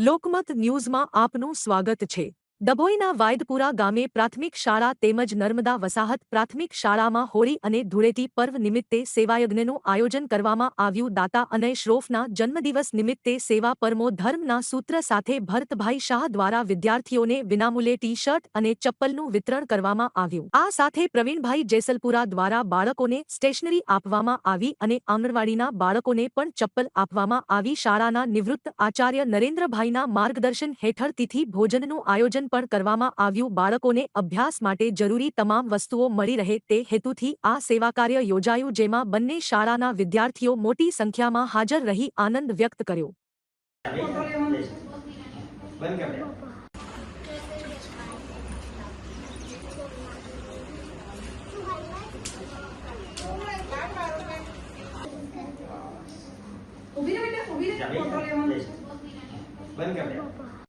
લોકમત ન્યૂઝમાં આપનું સ્વાગત છે। ડભોઈના વાયદપુરા ગામે પ્રાથમિક શાળા તેમજ નર્મદા વસાહત પ્રાથમિક શાળામાં હોળી અને ધૂળેટી પર્વ નિમિત્તે સેવાયજ્ઞનું આયોજન કરવામાં આવ્યું। દાતા અને શ્રોફના જન્મદિવસ નિમિત્તે સેવા પરમો ધર્મના સૂત્ર સાથે ભરતભાઈ શાહ દ્વારા વિદ્યાર્થીઓને વિનામૂલ્યે ટી-શર્ટ અને ચપ્પલનું વિતરણ કરવામાં આવ્યું। આ સાથે પ્રવીણભાઈ જેસલપુરા દ્વારા બાળકોને સ્ટેશનરી આપવામાં આવી અને આંગણવાડીના બાળકોને પણ ચપ્પલ આપવામાં આવી। શાળાના નિવૃત્ત આચાર્ય નરેન્દ્રભાઈના માર્ગદર્શન હેઠળ તિથિ ભોજનનું આયોજન પણ કરવામાં આવ્યું। બાળકોને અભ્યાસ માટે જરૂરી તમામ વસ્તુઓ મળી રહે તે હેતુથી આ સેવાકાર્ય યોજાયું, જેમાં બંને શાળાના વિદ્યાર્થીઓ મોટી સંખ્યામાં હાજર રહી આનંદ વ્યક્ત કર્યો। બંધ કર